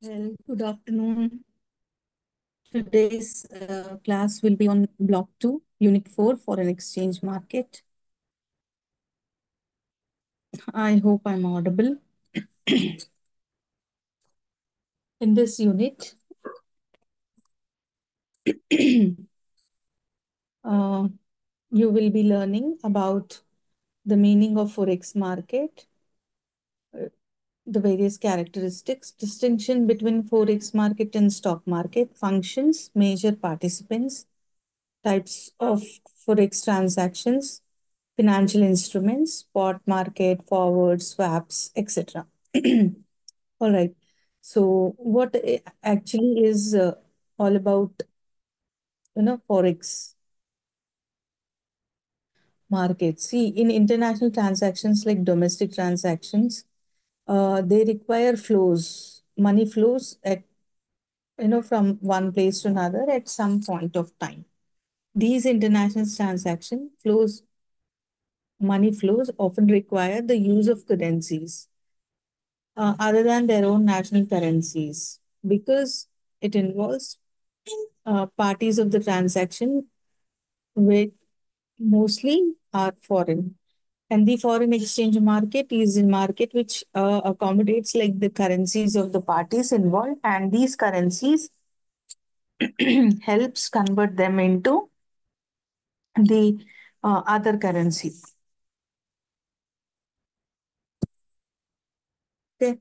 Well, good afternoon. Today's class will be on Block 2, Unit 4, Foreign Exchange Market. I hope I'm audible. In this unit, uh, you will be learning about the meaning of Forex market, uh, the various characteristics, distinction between Forex market and stock market, functions, major participants, types of Forex transactions, financial instruments, spot market, forwards, swaps, etc. All right. So, what actually is all about, Forex market? See, in international transactions like domestic transactions, they require flows, money flows at, from one place to another at some point of time. These international transaction flows, money flows often require the use of currencies other than their own national currencies because it involves parties of the transaction which mostly are foreign. And the foreign exchange market is a market which accommodates like the currencies of the parties involved, and these currencies helps convert them into the other currency. Okay.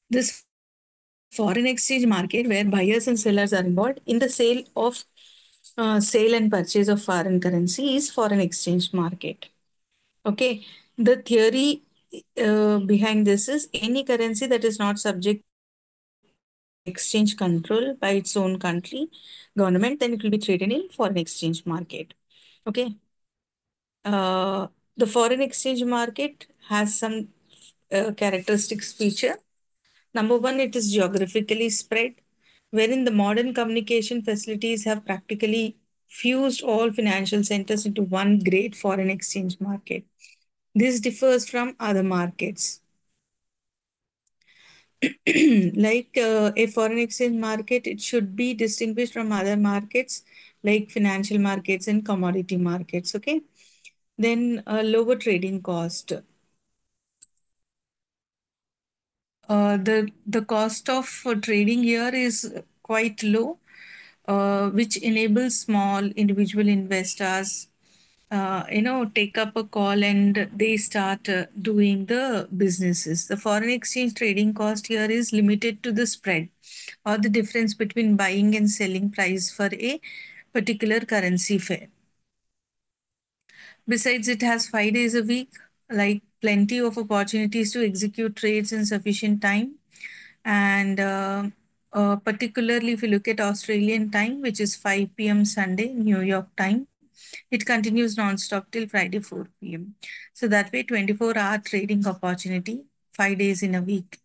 This foreign exchange market where buyers and sellers are involved in the sale and purchase of foreign currency is foreign exchange market. Okay, the theory behind this is any currency that is not subject to exchange control by its own country government, then it will be traded in foreign exchange market. Okay, uh, the foreign exchange market has some characteristics feature. Number one, it is geographically spread, wherein the modern communication facilities have practically fused all financial centers into one great foreign exchange market. This differs from other markets. Like a foreign exchange market, it should be distinguished from other markets like financial markets and commodity markets. Okay. Then lower trading cost. The cost of trading here is quite low, which enables small individual investors, take up a call and they start doing the businesses. The foreign exchange trading cost here is limited to the spread or the difference between buying and selling price for a particular currency pair. Besides, it has 5 days a week, like plenty of opportunities to execute trades in sufficient time. And particularly if you look at Australian time, which is 5 p.m. Sunday, New York time, it continues non-stop till Friday 4 p.m. So that way, 24-hour trading opportunity, 5 days in a week,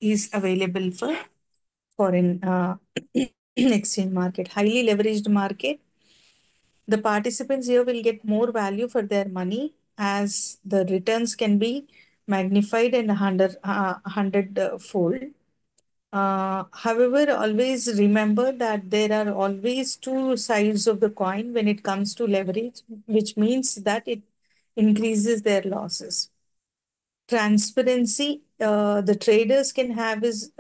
is available for foreign exchange market. Highly leveraged market. The participants here will get more value for their money as the returns can be magnified and 100 fold. However, always remember that there are always two sides of the coin when it comes to leverage, which means that it increases their losses. Transparency, the traders can have is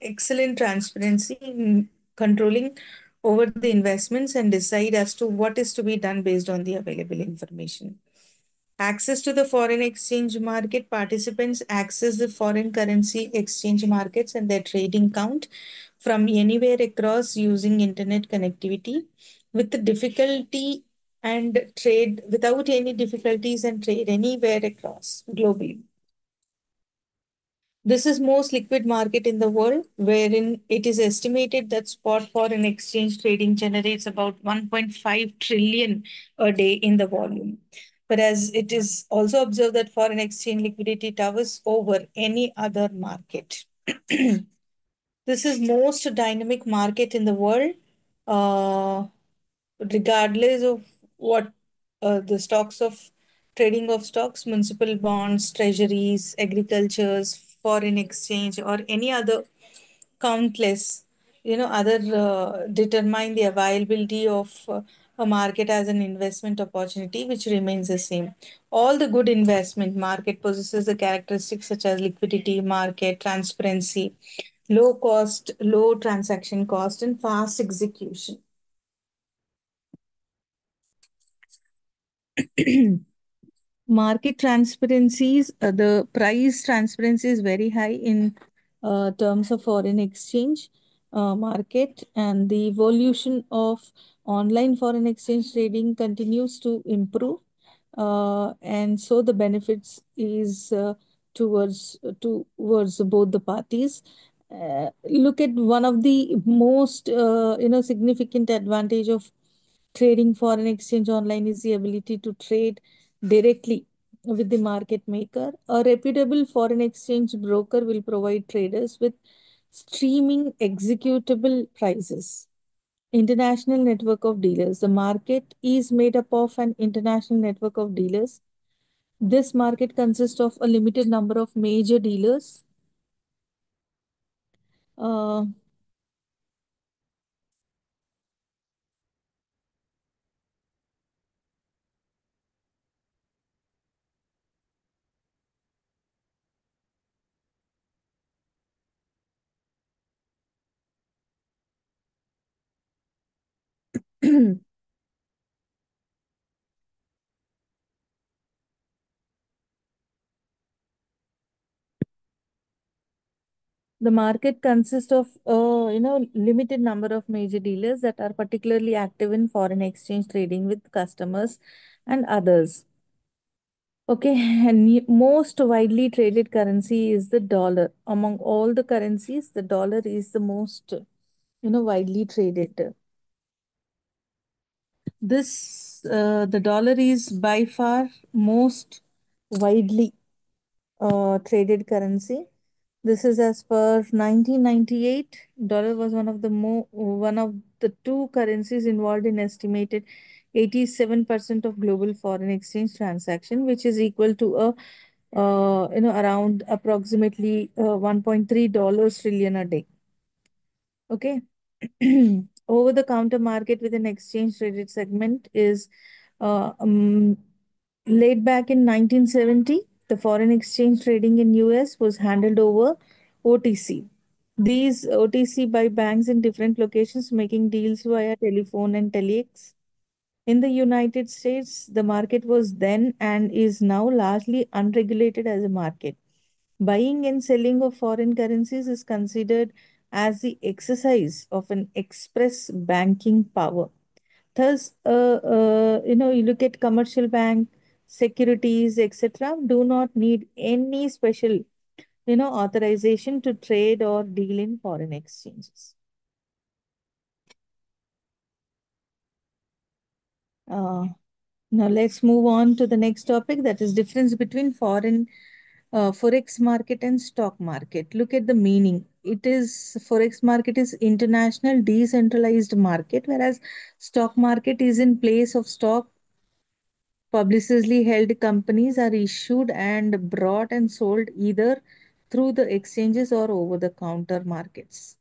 excellent transparency in controlling over the investments and decide as to what is to be done based on the available information. Access to the foreign exchange market, participants access the foreign currency exchange markets and their trading count from anywhere across using internet connectivity with the difficulty and trade without any difficulties and trade anywhere across globally. This is most liquid market in the world, wherein it is estimated that spot foreign exchange trading generates about 1.5 trillion a day in the volume. whereas it is also observed that foreign exchange liquidity towers over any other market. This is most dynamic market in the world, uh, regardless of what the stocks of trading of stocks, municipal bonds, treasuries, agricultures, foreign exchange, or any other countless, other determine the availability of a market as an investment opportunity, which remains the same. All the good investment market possesses the characteristics such as liquidity, market transparency, low cost, low transaction cost, and fast execution. Market transparencies, the price transparency is very high in terms of foreign exchange market, and the evolution of online foreign exchange trading continues to improve. And so the benefits is towards both the parties. Look at one of the most significant advantage of trading foreign exchange online is the ability to trade directly with the market maker. A reputable foreign exchange broker will provide traders with streaming executable prices. International network of dealers. The market is made up of an international network of dealers. This market consists of a limited number of major dealers. Uh, The market consists of limited number of major dealers that are particularly active in foreign exchange trading with customers and others. Okay, and most widely traded currency is the dollar. Among all the currencies, the dollar is the most widely traded. The dollar is by far most widely traded currency. This is as per 1998. Dollar was one of the two currencies involved in estimated 87% of global foreign exchange transaction, which is equal to a around approximately $1.3 trillion a day. Okay. Over the counter market with an exchange traded segment is uh, um, laid back in 1970. The foreign exchange trading in US was handled over OTC. These OTC by banks in different locations making deals via telephone and telex. In the United States, the market was then and is now largely unregulated as a market. Buying and selling of foreign currencies is considered as the exercise of an express banking power. Thus, you look at commercial bank, securities, etc., do not need any special, authorization to trade or deal in foreign exchanges. Uh, Now let's move on to the next topic, that is difference between foreign forex market and stock market. Look at the meaning. It is forex market is international decentralized market, whereas stock market is in place of stock. Publicly held companies are issued and bought and sold either through the exchanges or over the counter markets.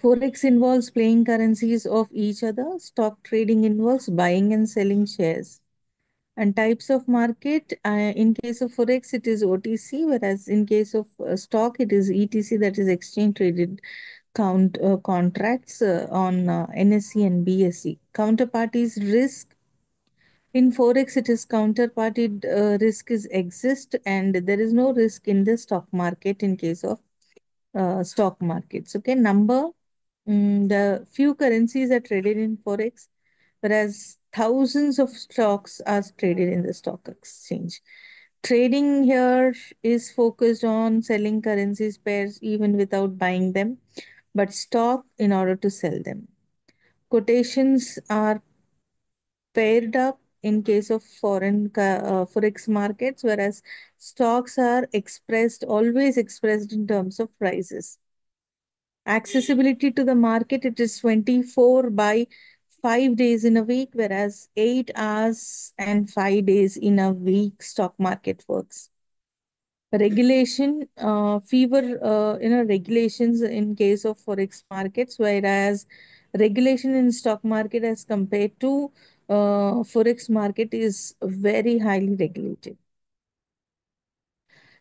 Forex involves playing currencies of each other. Stock trading involves buying and selling shares. And types of market, in case of forex, it is OTC, whereas in case of stock, it is ETC, that is exchange traded contracts on NSE and BSE. Counterparties risk in forex, it is counterparty risk is exist, and there is no risk in the stock market in case of stock markets. Okay, the few currencies are traded in forex, whereas thousands of stocks are traded in the stock exchange. Trading here is focused on selling currencies pairs even without buying them, but stock in order to sell them. Quotations are paired up in case of forex markets, whereas stocks are expressed, always expressed in terms of prices. Accessibility to the market, it is 24 by 5 days in a week, whereas 8 hours and 5 days in a week stock market works. Regulation, fewer regulations in case of forex markets, whereas regulation in stock market as compared to forex market is very highly regulated.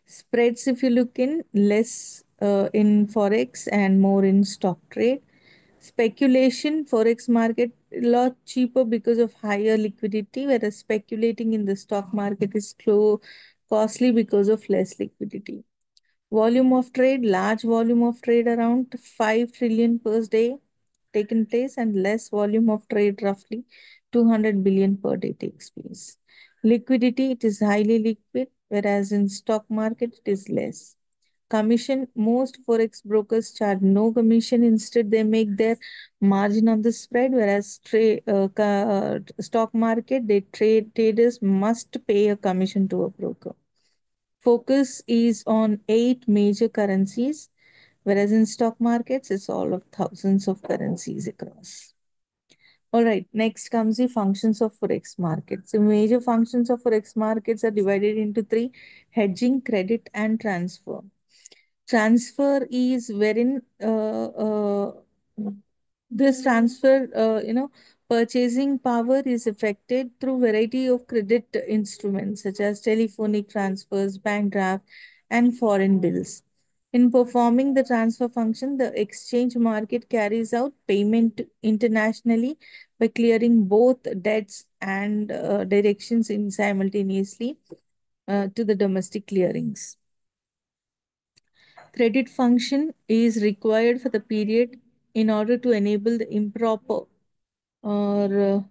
Spreads, if you look in, less in forex and more in stock trade. Speculation, forex market a lot cheaper because of higher liquidity, whereas speculating in the stock market is costly because of less liquidity. Volume of trade, large volume of trade, around 5 trillion per day taken place, and less volume of trade, roughly 200 billion per day takes place. Liquidity, it is highly liquid, whereas in stock market it is less. Commission, most forex brokers charge no commission. Instead, they make their margin on the spread, whereas stock market, traders must pay a commission to a broker. Focus is on 8 major currencies, whereas in stock markets, it's all of thousands of currencies across. All right, next comes the functions of forex markets. The major functions of forex markets are divided into three: hedging, credit, and transfer. Transfer is wherein this transfer, purchasing power is affected through variety of credit instruments such as telephonic transfers, bank draft, and foreign bills. In performing the transfer function, the exchange market carries out payment internationally by clearing both debts and directions in simultaneously to the domestic clearings. Credit function is required for the period in order to enable the or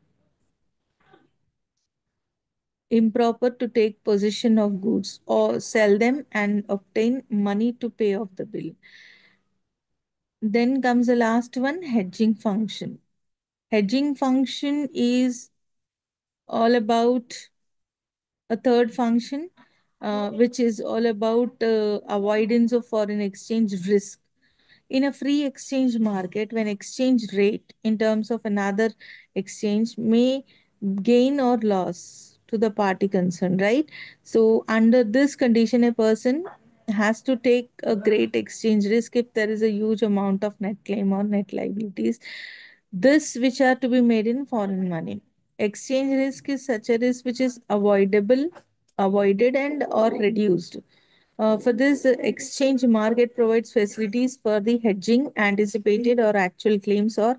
improper to take possession of goods or sell them and obtain money to pay off the bill. Then comes the last one, hedging function. Hedging function is all about a third function, which is all about avoidance of foreign exchange risk. In a free exchange market, when exchange rate in terms of another exchange may gain or loss to the party concerned, right? So, under this condition, a person has to take a great exchange risk if there is a huge amount of net claim or net liabilities, this which are to be made in foreign money. Exchange risk is such a risk which is avoided and or reduced. For this, the exchange market provides facilities for the hedging anticipated or actual claims or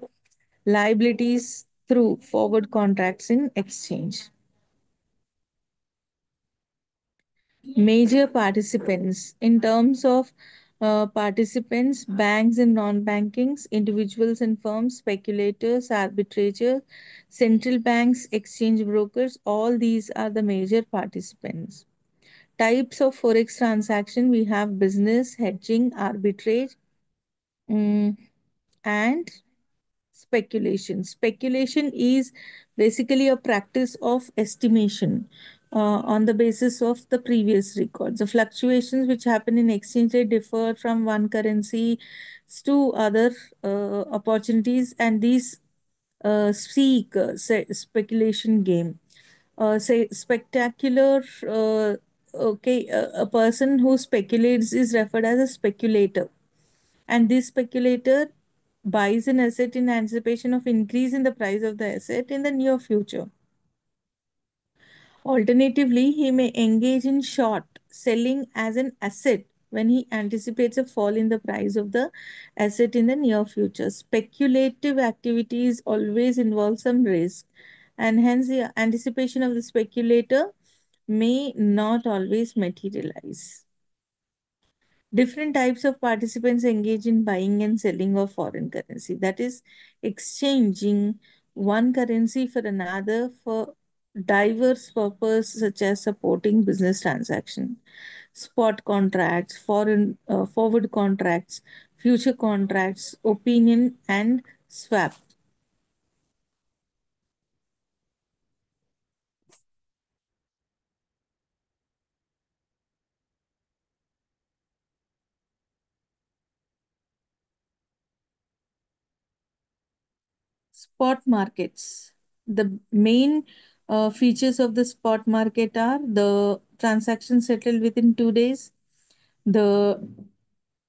liabilities through forward contracts in exchange. Major participants in terms of participants, banks and non-bankings, individuals and firms, speculators, arbitrators, central banks, exchange brokers, all these are the major participants. Types of forex transaction, we have business, hedging, arbitrage, and speculation. Speculation is basically a practice of estimation on the basis of the previous records. The fluctuations which happen in exchange rate differ from one currency to other opportunities, and these seek speculation game. Say spectacular. Okay, a person who speculates is referred as a speculator, and this speculator buys an asset in anticipation of increase in the price of the asset in the near future. Alternatively, he may engage in short selling as an asset when he anticipates a fall in the price of the asset in the near future. Speculative activities always involve some risk, and hence the anticipation of the speculator may not always materialize. Different types of participants engage in buying and selling of foreign currency, that is, exchanging one currency for another for diverse purposes such as supporting business transaction, spot contracts, foreign forward contracts, future contracts, opinion, and swap. Spot markets. The main features of the spot market are the transaction settled within 2 days, the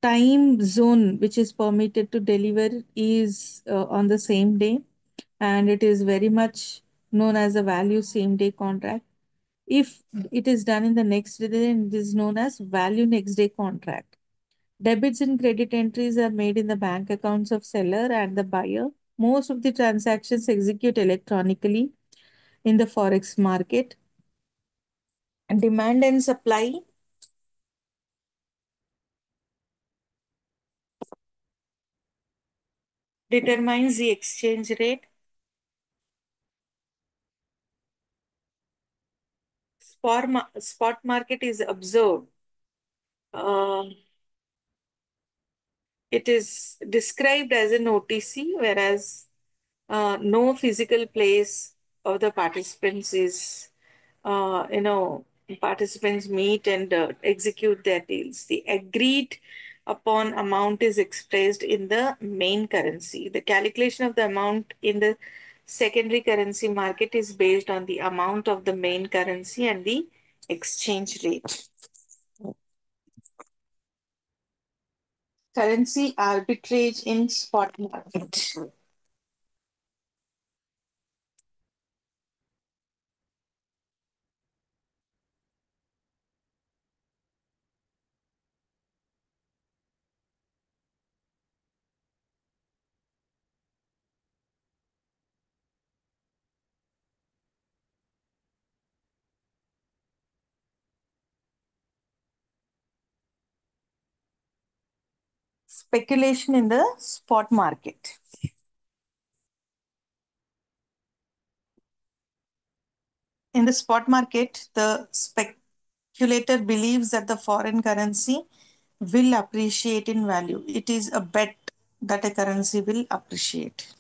time zone which is permitted to deliver is on the same day, and it is very much known as a value same day contract. If it is done in the next day, then it is known as value next day contract. Debits and credit entries are made in the bank accounts of seller and the buyer. Most of the transactions execute electronically in the forex market. Demand and supply determines the exchange rate. Spot market is observed. Uh, it is described as an OTC, whereas no physical place of the participants is, participants meet and execute their deals. The agreed upon amount is expressed in the main currency. The calculation of the amount in the secondary currency market is based on the amount of the main currency and the exchange rate. Currency arbitrage in spot market. Speculation in the spot market. In the spot market, the speculator believes that the foreign currency will appreciate in value. It is a bet that a currency will appreciate.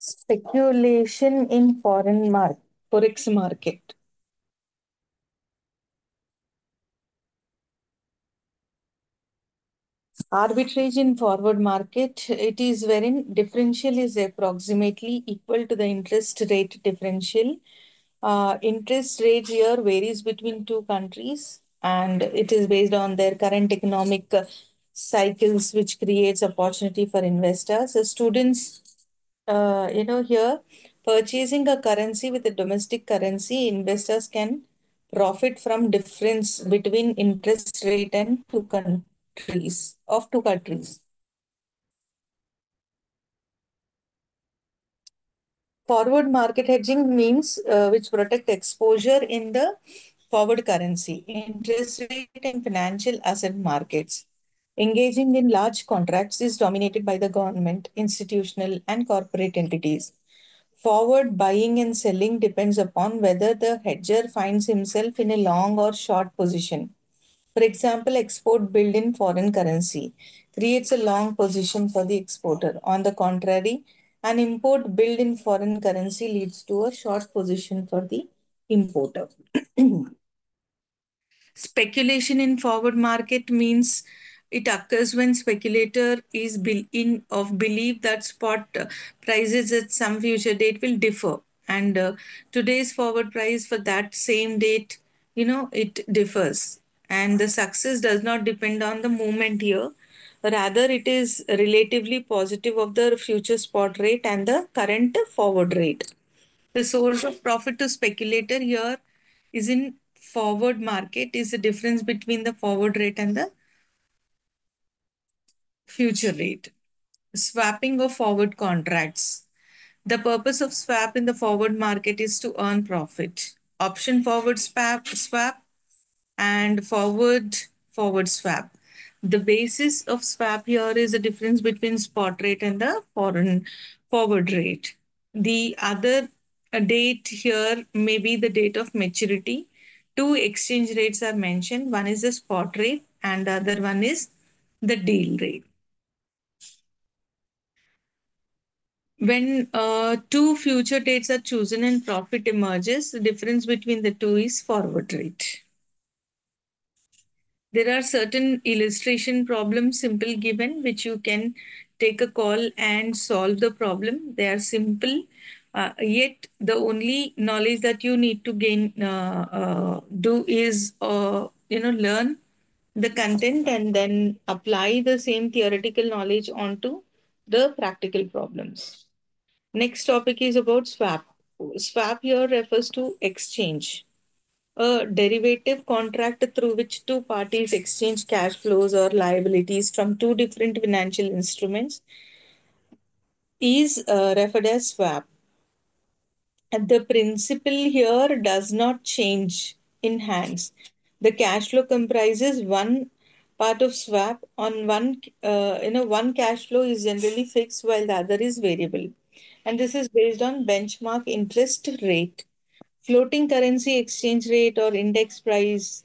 Speculation in forex market. Arbitrage in forward market, it is wherein differential is approximately equal to the interest rate differential. Interest rate here varies between two countries and it is based on their current economic cycles, which creates opportunity for investors. Students, here purchasing a currency with a domestic currency, investors can profit from difference between interest rate and two countries. Forward market hedging means which protect exposure in the forward currency, interest rate, and financial asset markets. Engaging in large contracts is dominated by the government, institutional, and corporate entities. Forward buying and selling depends upon whether the hedger finds himself in a long or short position. For example, export billed in foreign currency creates a long position for the exporter. On the contrary, an import billed in foreign currency leads to a short position for the importer. Speculation in forward market means it occurs when speculator is in of belief that spot prices at some future date will differ, and today's forward price for that same date, it differs, and the success does not depend on the movement here. Rather, it is relatively positive of the future spot rate and the current forward rate. The source of profit to speculator here is in forward market is the difference between the forward rate and the future rate. Swapping of forward contracts. The purpose of swap in the forward market is to earn profit. Option forward swap and forward swap. The basis of swap here is the difference between spot rate and the foreign forward rate. The other date here may be the date of maturity. Two exchange rates are mentioned. One is the spot rate and the other one is the deal rate. When two future dates are chosen and profit emerges, the difference between the two is forward rate. There are certain illustration problems simple given which you can take a call and solve the problem. They are simple, yet the only knowledge that you need to gain do is learn the content and then apply the same theoretical knowledge onto the practical problems. Next topic is about swap. Swap here refers to exchange, a derivative contract through which two parties exchange cash flows or liabilities from two different financial instruments is referred as swap. And the principle here does not change in hands. The cash flow comprises one part of swap. On one cash flow is generally fixed while the other is variable, and this is based on benchmark interest rate. Floating currency exchange rate or index price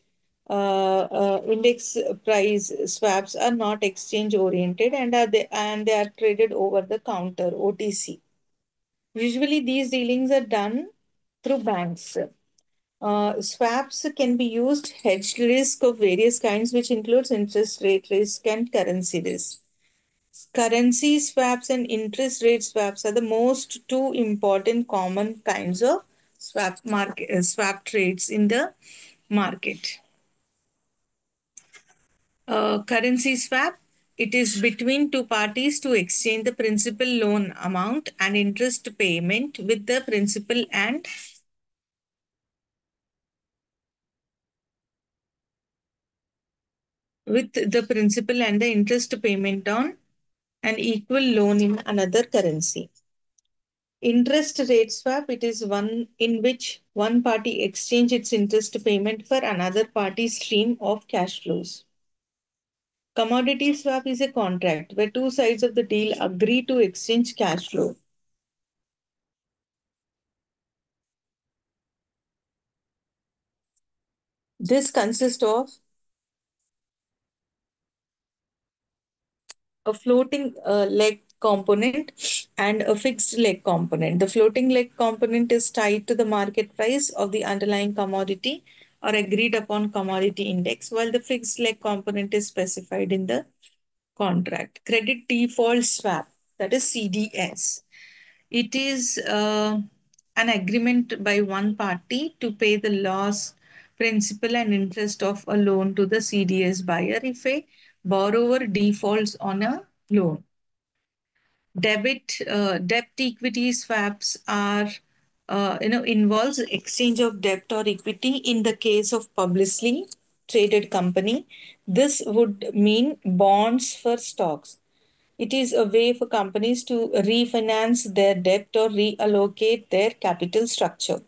swaps are not exchange oriented and they are traded over the counter, OTC. Usually these dealings are done through banks. Swaps can be used hedged risk of various kinds, which includes interest rate risk and currency risk. Currency swaps and interest rate swaps are the most two important common kinds of swap trades in the market. Currency swap, it is between two parties to exchange the principal loan amount and interest payment with the principal and the interest payment on an equal loan in another currency. Interest rate swap, it is one in which one party exchange its interest payment for another party's stream of cash flows. Commodity swap is a contract where two sides of the deal agree to exchange cash flow. This consists of a floating leg component and a fixed leg component. The floating leg component is tied to the market price of the underlying commodity or agreed upon commodity index, while the fixed leg component is specified in the contract. Credit default swap, that is CDS. It is an agreement by one party to pay the loss, principal, and interest of a loan to the CDS buyer if a borrower defaults on a loan. Debt equity swaps are involves exchange of debt or equity in the case of publicly traded company. This would mean bonds for stocks. It is a way for companies to refinance their debt or reallocate their capital structure.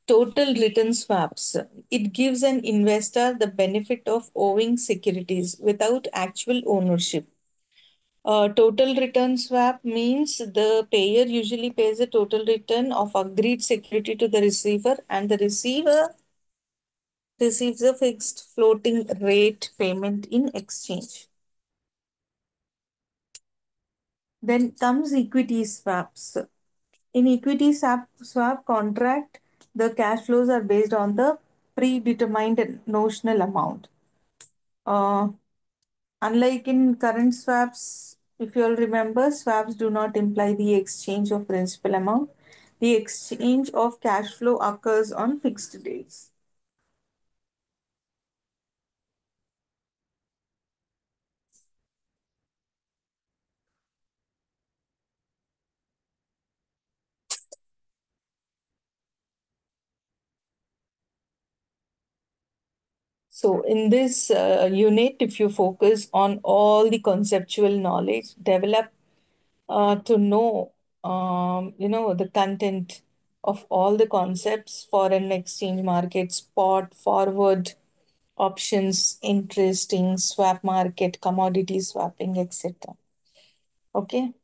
Total return swaps. It gives an investor the benefit of owning securities without actual ownership. Total return swap means the payer usually pays a total return of agreed security to the receiver, and the receiver receives a fixed floating rate payment in exchange. Then comes equity swaps. In swap contract, the cash flows are based on the predetermined notional amount. Uh, Unlike in current swaps, if you all remember, swaps do not imply the exchange of principal amount. The exchange of cash flow occurs on fixed dates. So, in this unit, if you focus on all the conceptual knowledge, develop to know, the content of all the concepts: foreign exchange market, spot, forward, options, interesting, swap market, commodity swapping, etc. Okay.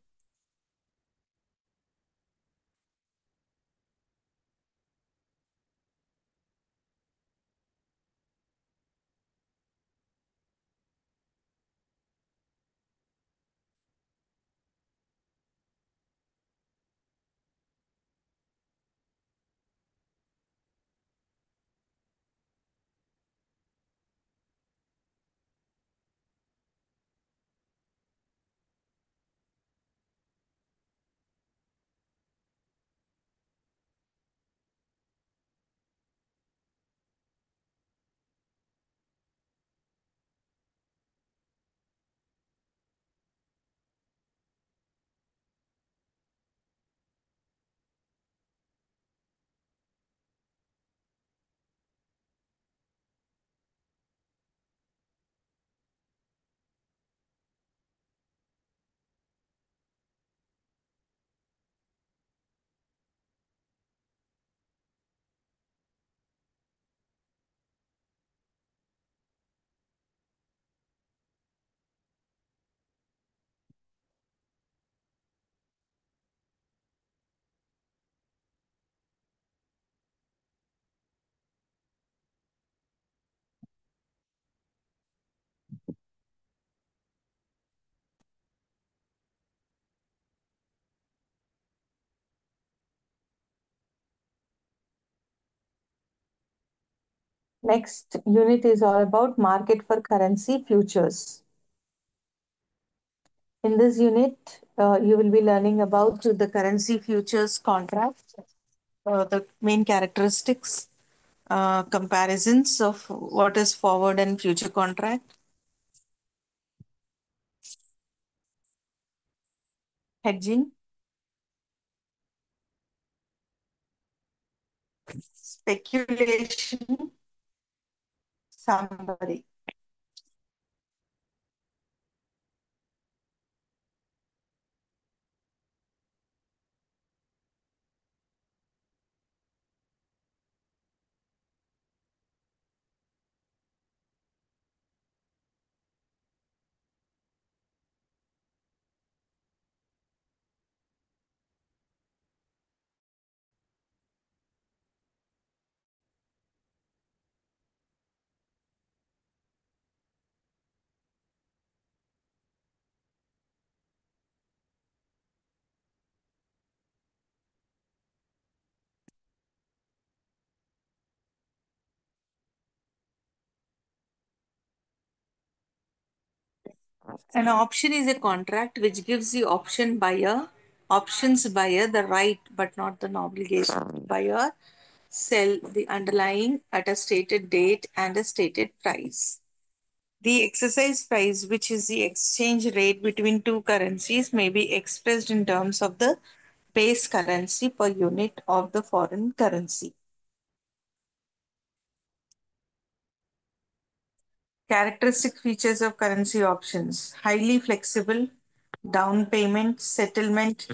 Next unit is all about market for currency futures. In this unit, you will be learning about the currency futures contract, the main characteristics, comparisons of what is forward and future contract, hedging, speculation, summary. An option is a contract which gives the options buyer the right but not the obligation to buy or sell the underlying at a stated date and a stated price. The exercise price, which is the exchange rate between two currencies, may be expressed in terms of the base currency per unit of the foreign currency. Characteristic features of currency options: highly flexible, down payment, settlement,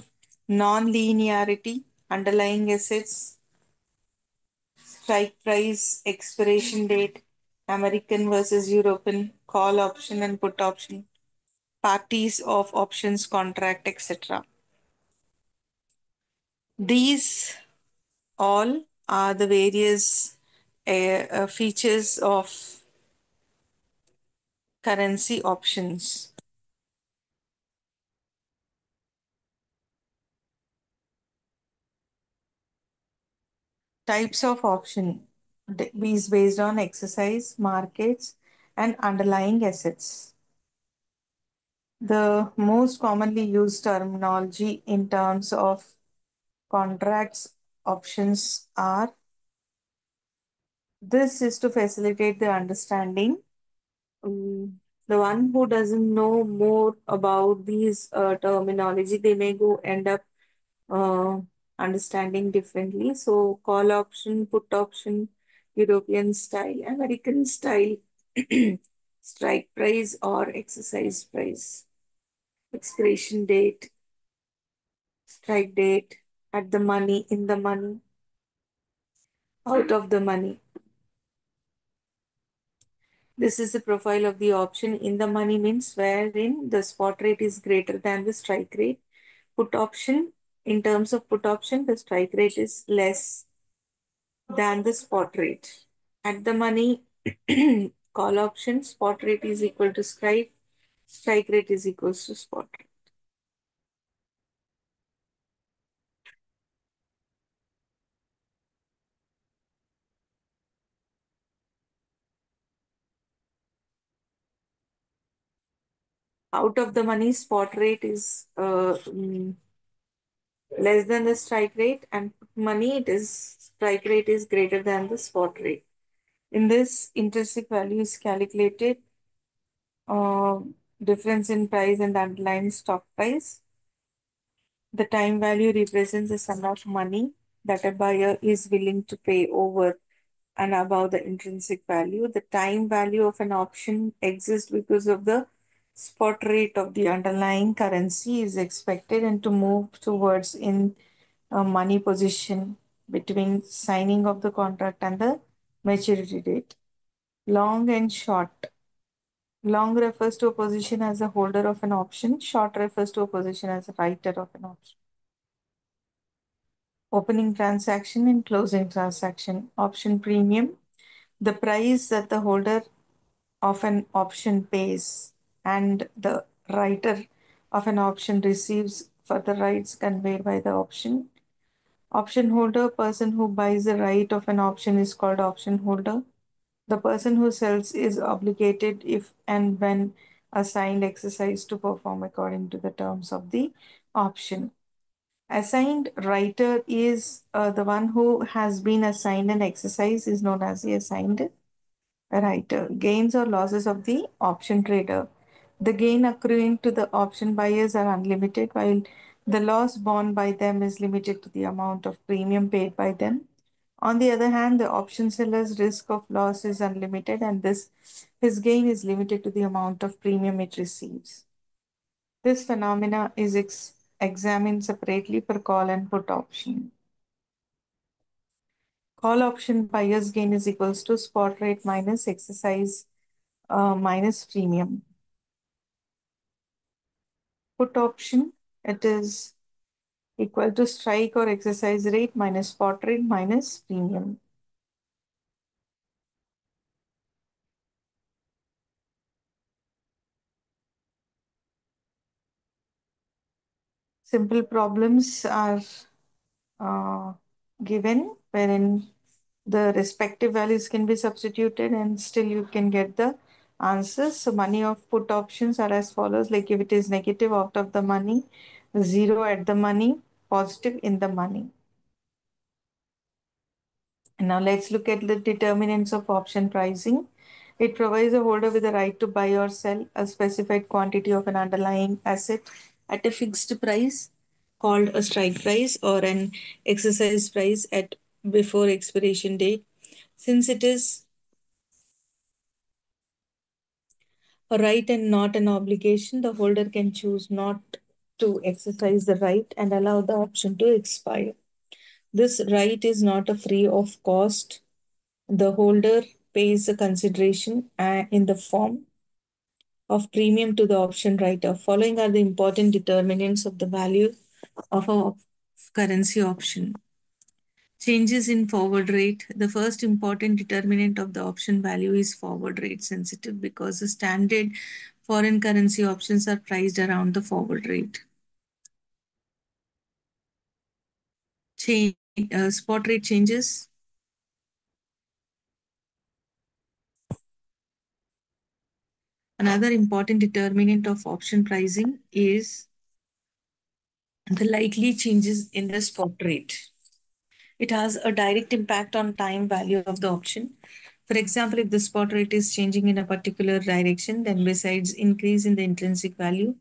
non linearity, underlying assets, strike price, expiration date, American versus European, call option and put option, parties of options contract, etc. These all are the various features of currency options. Types of option is based on exercise, markets, and underlying assets. The most commonly used terminology in terms of contracts options are: this is to facilitate the understanding. The one who doesn't know more about these terminology, they may go end up uh, understanding differently. So, call option, put option, European style, American style, strike price or exercise price, expiration date, strike date, at the money, in the money, out of the money. This is the profile of the option. In the money means wherein the spot rate is greater than the strike rate. Put option, in terms of put option, the strike rate is less than the spot rate. At the money, call option, spot rate is equal to strike rate is equals to spot rate. Out of the money, spot rate is less than the strike rate, and money, it is strike rate is greater than the spot rate. In this, intrinsic value is calculated, uh, difference in price and underlying stock price. The time value represents the sum of money that a buyer is willing to pay over and above the intrinsic value. The time value of an option exists because of the spot rate of the underlying currency is expected and to move towards in a money position between signing of the contract and the maturity date. Long and short. Long refers to a position as a holder of an option. Short refers to a position as a writer of an option. Opening transaction and closing transaction. Option premium. The price that the holder of an option pays and the writer of an option receives for the rights conveyed by the option. Option holder, person who buys the right of an option is called option holder. The person who sells is obligated if and when assigned exercise to perform according to the terms of the option. Assigned writer is the one who has been assigned an exercise is known as the assigned writer. Gains or losses of the option trader. The gain accruing to the option buyers are unlimited, while the loss borne by them is limited to the amount of premium paid by them. On the other hand, the option seller's risk of loss is unlimited, and this his gain is limited to the amount of premium it receives. This phenomena is examined separately for call and put option. Call option buyer's gain is equals to spot rate minus exercise minus premium. Put option, it is equal to strike or exercise rate minus spot rate minus premium. Simple problems are uh, given wherein the respective values can be substituted and still you can get the Answers. So money of put options are as follows, like if it is negative out of the money, zero at the money, positive in the money. And now let's look at the determinants of option pricing. It provides a holder with the right to buy or sell a specified quantity of an underlying asset at a fixed price called a strike price or an exercise price at before expiration date. Since it is a right and not an obligation, the holder can choose not to exercise the right and allow the option to expire. This right is not a free of cost. The holder pays a consideration in the form of premium to the option writer. Following are the important determinants of the value of a currency option. Changes in forward rate. The first important determinant of the option value is forward rate sensitive because the standard foreign currency options are priced around the forward rate. Change, spot rate changes. Another important determinant of option pricing is the likely changes in the spot rate. It has a direct impact on time value of the option. For example, if the spot rate is changing in a particular direction, then besides increase in the intrinsic value,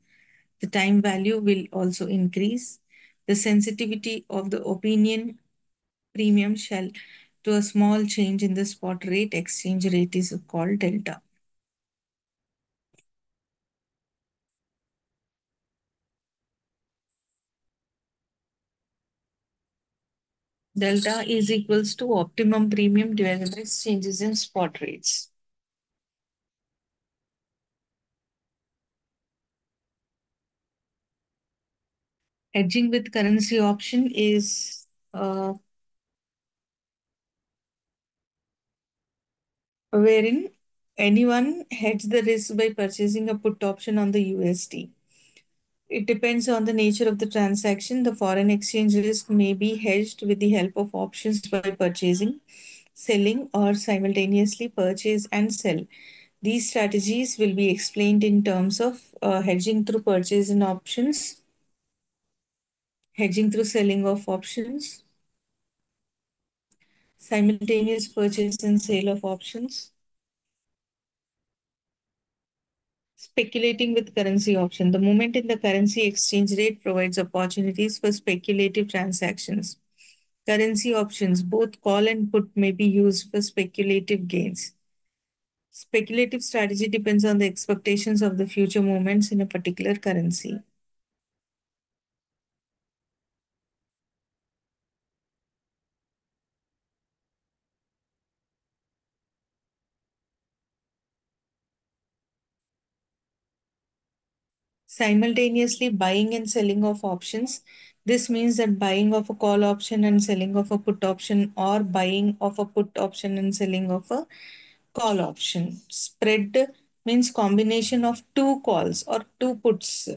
the time value will also increase. The sensitivity of the opinion premium shall to a small change in the spot rate exchange rate is called delta. Delta is equals to optimum premium divided by changes in spot rates. Hedging with currency option is wherein anyone hedges the risk by purchasing a put option on the USD. It depends on the nature of the transaction. The foreign exchange risk may be hedged with the help of options by purchasing, selling, or simultaneously purchase and sell. These strategies will be explained in terms of hedging through purchase in options, hedging through selling of options, simultaneous purchase and sale of options, speculating with currency option. The movement in the currency exchange rate provides opportunities for speculative transactions. Currency options, both call and put, may be used for speculative gains. Speculative strategy depends on the expectations of the future movements in a particular currency. Simultaneously buying and selling of options. This means that buying of a call option and selling of a put option, or buying of a put option and selling of a call option. Spread means combination of two calls or two puts.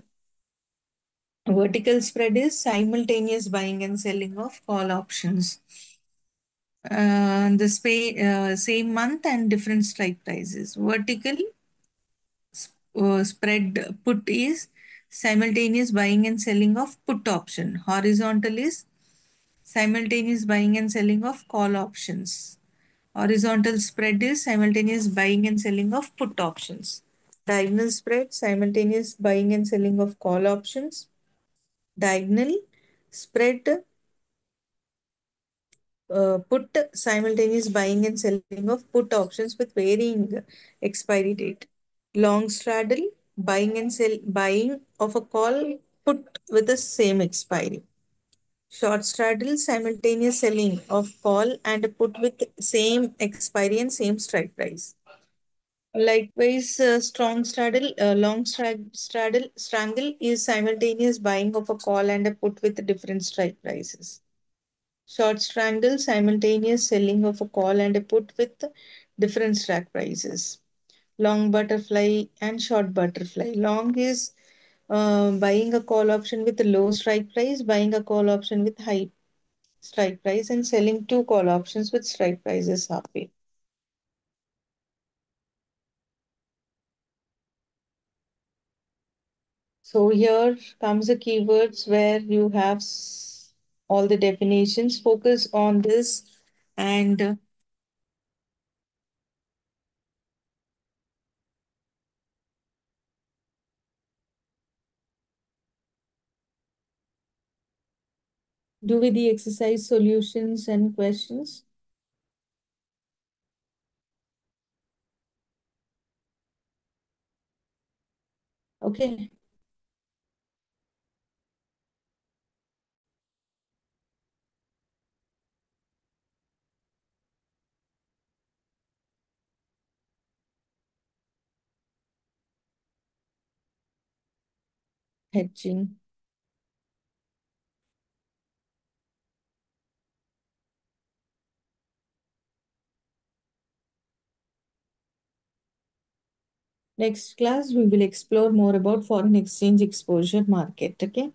Vertical spread is simultaneous buying and selling of call options. Same month and different strike prices. Vertical spread put is simultaneous buying and selling of put option. Horizontal is simultaneous buying and selling of call options. Horizontal spread is simultaneous buying and selling of put options. Diagonal spread, simultaneous buying and selling of call options. Diagonal spread, put simultaneous buying and selling of put options with varying expiry date. Long straddle, buying of a call put with the same expiry. Short straddle, simultaneous selling of call and put with same expiry and same strike price. Likewise, strong straddle, straddle, strangle is simultaneous buying of a call and a put with different strike prices. Short strangle, simultaneous selling of a call and a put with different strike prices. Long butterfly and short butterfly. Long is buying a call option with a low strike price, buying a call option with high strike price, and selling two call options with strike prices halfway. So here comes the keywords where you have all the definitions. Focus on this and do with the exercise solutions and questions. Okay. Hedging. Next class, we will explore more about foreign exchange exposure market. Okay.